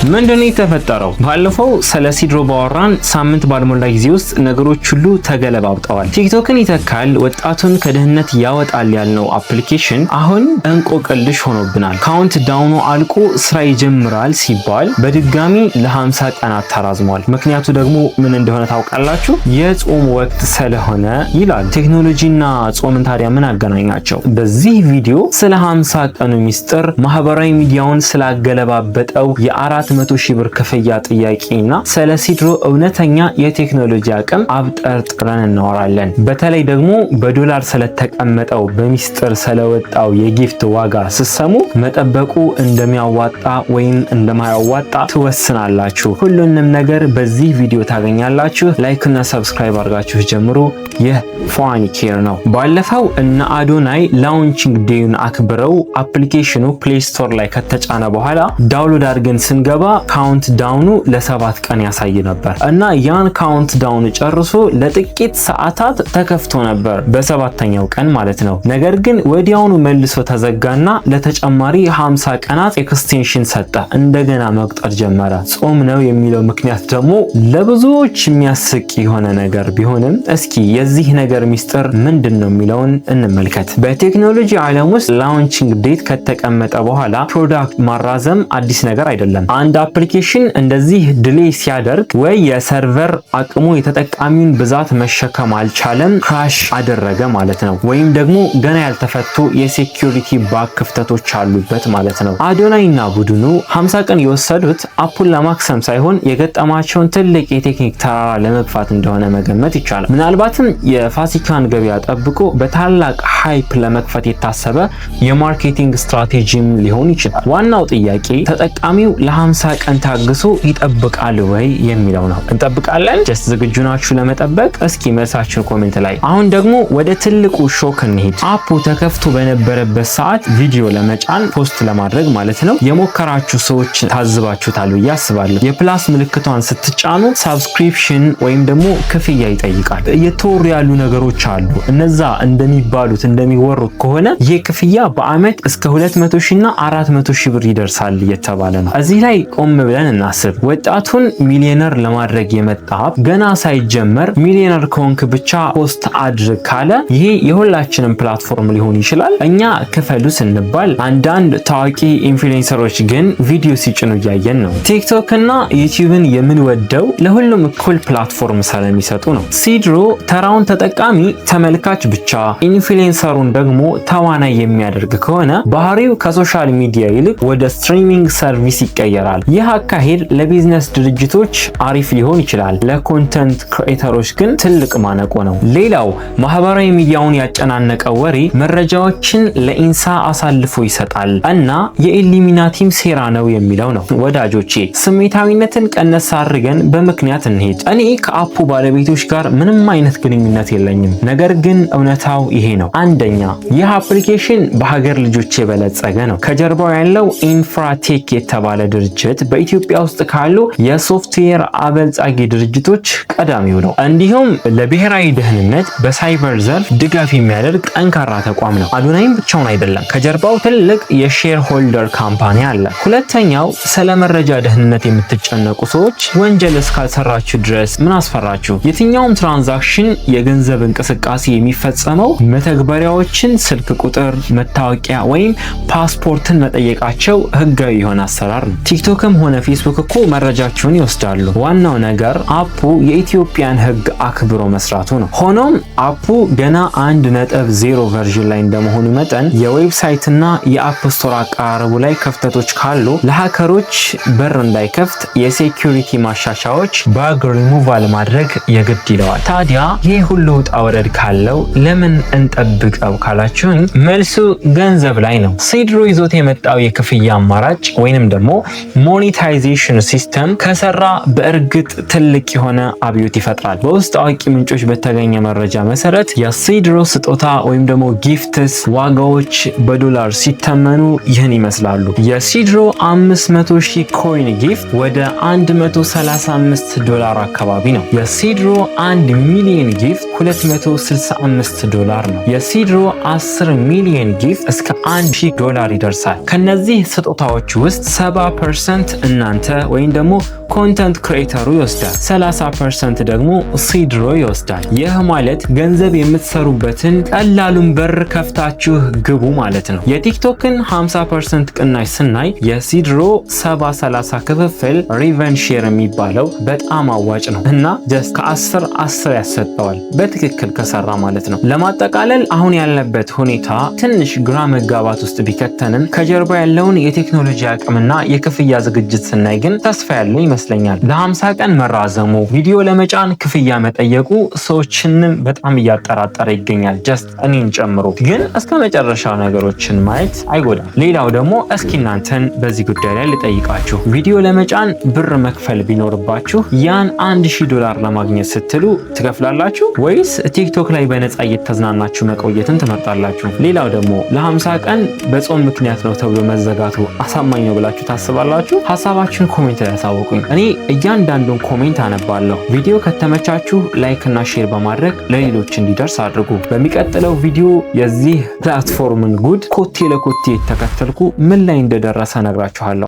ምንድነው የተፈጠረው? ባለፈው ስለ ሲድሮ ባወራን ሳምንት ባልሞላ ጊዜ ውስጥ ነገሮች ሁሉ ተገለባብጠዋል። ቲክቶክን ይተካል፣ ወጣቱን ከድህነት ያወጣል ያልነው አፕሊኬሽን አሁን እንቆቅልሽ ሆኖብናል። ካውንት ዳውኑ አልቆ ስራ ይጀምራል ሲባል በድጋሚ ለ50 ቀናት ተራዝሟል። ምክንያቱ ደግሞ ምን እንደሆነ ታውቃላችሁ? የጾም ወቅት ስለሆነ ይላል። ቴክኖሎጂና ጾምን ታዲያ ምን አገናኛቸው? በዚህ ቪዲዮ ስለ 50 ቀኑ ሚስጥር፣ ማህበራዊ ሚዲያውን ስላገለባበጠው የ400,000 ብር ክፍያ ጥያቄና ስለ ሲድሮ እውነተኛ የቴክኖሎጂ አቅም አብጠርጥረን እናወራለን። በተለይ ደግሞ በዶላር ስለተቀመጠው በሚስጥር ስለወጣው የጊፍት ዋጋ ስትሰሙ መጠበቁ እንደሚያዋጣ ወይም እንደማያዋጣ ትወስናላችሁ። ሁሉንም ነገር በዚህ ቪዲዮ ታገኛላችሁ። ላይክ እና ሰብስክራይብ አድርጋችሁ ጀምሩ። ይህ ፏኒ ኬር ነው። ባለፈው እነ አዶናይ ላውንቺንግ ዴዩን አክብረው አፕሊኬሽኑ ፕሌይ ስቶር ላይ ከተጫነ በኋላ ዳውንሎድ አድርገን ስንገባ ካውንት ዳውኑ ለ7 ቀን ያሳይ ነበር እና ያን ካውንት ዳውን ጨርሶ ለጥቂት ሰዓታት ተከፍቶ ነበር፣ በሰባተኛው ቀን ማለት ነው። ነገር ግን ወዲያውኑ መልሶ ተዘጋና ለተጨማሪ 50 ቀናት ኤክስቴንሽን ሰጠ። እንደገና መቁጠር ጀመረ። ጾም ነው የሚለው ምክንያት ደግሞ ለብዙዎች የሚያስቅ የሆነ ነገር ቢሆንም እስኪ የዚህ ነገር ሚስጥር ምንድነው የሚለውን እንመልከት። በቴክኖሎጂ ዓለም ውስጥ ላውንቺንግ ዴት ከተቀመጠ በኋላ ፕሮዳክት ማራዘም አዲስ ነገር አይደለም። አንድ አፕሊኬሽን እንደዚህ ዲሌይ ሲያደርግ ወይ የሰርቨር አቅሙ የተጠቃሚውን ብዛት መሸከም አልቻለም፣ ክራሽ አደረገ ማለት ነው። ወይም ደግሞ ገና ያልተፈቱ የሴኩሪቲ ባግ ክፍተቶች አሉበት ማለት ነው። አዶናይና ቡድኑ 50 ቀን የወሰዱት አፑን ለማክሰም ሳይሆን የገጠማቸውን ትልቅ የቴክኒክ ተራራ ለመግፋት እንደሆነ መገመት ይቻላል። ምናልባትም የፋሲካን ገበያ ጠብቆ በታላቅ ሃይፕ ለመክፈት የታሰበ የማርኬቲንግ ስትራቴጂም ሊሆን ይችላል። ዋናው ጥያቄ ተጠቃሚው ለ50 ቀን ታግሶ ይጠብቃል ወይ የሚለው ነው። እንጠብቃለን? ጀስት ዝግጁ ናችሁ ለመጠበቅ? እስኪ መልሳችሁን ኮሜንት ላይ። አሁን ደግሞ ወደ ትልቁ ሾክ እንሂድ። አፑ ተከፍቶ በነበረበት ሰዓት ቪዲዮ ለመጫን ፖስት ለማድረግ ማለት ነው የሞከራችሁ ሰዎች ታዝባችሁታል ብዬ አስባለሁ። የፕላስ ምልክቷን ስትጫኑ ሳብስክሪፕሽን ወይም ደግሞ ክፍያ ይጠይቃል። እየተወሩ ያሉ ነገሮች አሉ። እነዛ እንደሚባሉት እንደሚወሩት ከሆነ ይህ ክፍያ በአመት እስከ 200,000 እና 400,000 ብር ይደርሳል እየተባለ ነው። እዚህ ላይ ቆም ብለን እናስብ። ወጣቱን ሚሊዮነር ለማድረግ የመጣ ገና ሳይጀመር ሚሊዮነር ከሆንክ ብቻ ፖስት አድርግ ካለ ይሄ የሁላችንም ፕላትፎርም ሊሆን ይችላል። እኛ ክፈሉ ስንባል አንዳንድ ታዋቂ ኢንፍሉዌንሰሮች ግን ቪዲዮ ሲጭኑ እያየን ነው። ቲክቶክ እና ዩቲዩብን የምንወደው ለሁሉም እኩል ፕላትፎርም ስለሚሰጡ ነው። ሲድሮ ተራውን ተጠቃሚ ተመልካች ብቻ፣ ኢንፍሉዌንሰሩን ደግሞ ተዋናይ የሚያደርግ ከሆነ ባህሪው ከሶሻል ሚዲያ ይልቅ ወደ ስትሪሚንግ ሰርቪስ ይቀየራል። ይህ አካሄድ ለቢዝነስ ድርጅቶች አሪፍ ሊሆን ይችላል፣ ለኮንተንት ክሬተሮች ግን ትልቅ ማነቆ ነው። ሌላው ማህበራዊ ሚዲያውን ያጨናነቀው ወሬ መረጃዎችን ለኢንሳ አሳልፎ ይሰጣል እና የኢሉሚናቲም ሴራ ነው የሚለው ነው። ወዳጆቼ ስሜታዊነትን ቀነስ አድርገን በምክንያት እንሄድ። እኔ ከአፑ ባለቤቶች ጋር ምንም አይነት ግንኙነት የለኝም። ነገር ግን እውነታው ይሄ ነው። አንደኛ ይህ አፕሊኬሽን በሀገር ልጆች የበለጸገ ነው። ከጀርባው ያለው ኢንፍራቴክ የተባለ ድርጅት በኢትዮጵያ ውስጥ ካሉ የሶፍትዌር አበልጻጊ ድርጅቶች ቀዳሚው ነው። እንዲሁም ለብሔራዊ ደህንነት በሳይበር ዘርፍ ድጋፍ የሚያደርግ ጠንካራ ተቋም ነው። አዶናይም ብቻውን አይደለም፣ ከጀርባው ትልቅ የሼር ሆልደር ካምፓኒ አለ። ሁለተኛው ስለ መረጃ ደህንነት የምትጨነቁ ሰዎች ወንጀል እስካልሰራችሁ ድረስ ምን አስፈራችሁ? የትኛውም ትራንዛክሽን የገንዘብ እንቅስቃሴ የሚፈጸመው መተግበሪያዎችን ስልክ ቁጥር፣ መታወቂያ ወይም ፓስፖርትን መጠየቃቸው ህጋዊ የሆነ አሰራር ነው። ቲክቶክም ሆነ ፌስቡክ እኮ መረጃችሁን ይወስዳሉ። ዋናው ነገር አፑ የኢትዮጵያን ህግ አክብሮ መስራቱ ነው። ሆኖም አፑ ገና 1.0 ቨርዥን ላይ እንደመሆኑ መጠን የዌብሳይት እና የአፕ ስቶር አቀራረቡ ላይ ክፍተቶች ካሉ ለሃከሮች በር እንዳይከፍት የሴኩሪቲ ማሻሻያዎች ባግ ሪሙቫል ማድረግ የግድ ይለዋል። ታዲያ ይህ ሁሉ ውጣ ወረድ ካለው ለምን እንጠብቀው ካላችሁን መልሱ ገንዘብ ላይ ነው። ሲድሮ ይዞት የመጣው የክፍያ አማራጭ ወይንም ደግሞ ሞኔታይዜሽን ሲስተም ከሰራ በእርግጥ ትልቅ የሆነ አብዮት ይፈጥራል። በውስጥ አዋቂ ምንጮች በተገኘ መረጃ መሰረት የሲድሮ ስጦታ ወይም ደግሞ ጊፍትስ ዋጋዎች በዶላር ሲተመኑ ይህን ይመስላሉ። የሲድሮ 500,000 ኮይን ጊፍት ወደ $135 አካባቢ ነው። የሲድሮ 1 ሚሊዮን ጊፍት $265 ነው። የሲድሮ 10 ሚሊዮን ጊፍት እስከ $1,000 ይደርሳል። ከነዚህ ስጦታዎች ውስጥ 70% 30% እናንተ ወይም ደግሞ ኮንተንት ክሬተሩ ይወስዳል፣ 30% ደግሞ ሲድሮ ይወስዳል። ይህ ማለት ገንዘብ የምትሰሩበትን ቀላሉን በር ከፍታችሁ ግቡ ማለት ነው። የቲክቶክን 50% ቅናሽ ስናይ የሲድሮ 70-30 ክፍፍል ሪቨን ሼር የሚባለው በጣም አዋጭ ነው እና ጀስት ከ10 ያሰጠዋል በትክክል ከሰራ ማለት ነው። ለማጠቃለል አሁን ያለበት ሁኔታ ትንሽ ግራ መጋባት ውስጥ ቢከተንም ከጀርባ ያለውን የቴክኖሎጂ አቅምና የክፍያ ዝግጅት ስናይ ግን ተስፋ ያለው ይመስለኛል። ለ50 ቀን መራዘሙ ቪዲዮ ለመጫን ክፍያ መጠየቁ ሰዎችንም በጣም እያጠራጠረ ይገኛል፣ ጀስት እኔን ጨምሮ። ግን እስከ መጨረሻው ነገሮችን ማየት አይጎዳም። ሌላው ደግሞ እስኪ እናንተን በዚህ ጉዳይ ላይ ልጠይቃችሁ። ቪዲዮ ለመጫን ብር መክፈል ቢኖርባችሁ ያን $1000 ለማግኘት ስትሉ ትከፍላላችሁ ወይስ ቲክቶክ ላይ በነፃ እየተዝናናችሁ መቆየትን ትመርጣላችሁ? ሌላው ደግሞ ለ50 ቀን በጾም ምክንያት ነው ተብሎ መዘጋቱ አሳማኝ ነው ብላችሁ ታስባላችሁ? ሀሳባችሁን ኮሜንት ላይ ያሳውቁኝ። እኔ እያንዳንዱን ኮሜንት አነባለሁ። ቪዲዮ ከተመቻችሁ ላይክ እና ሼር በማድረግ ለሌሎች እንዲደርስ አድርጉ። በሚቀጥለው ቪዲዮ የዚህ ፕላትፎርምን ጉድ ኮቴ ለኮቴ የተከተልኩ ምን ላይ እንደደረሰ ነግራችኋለሁ።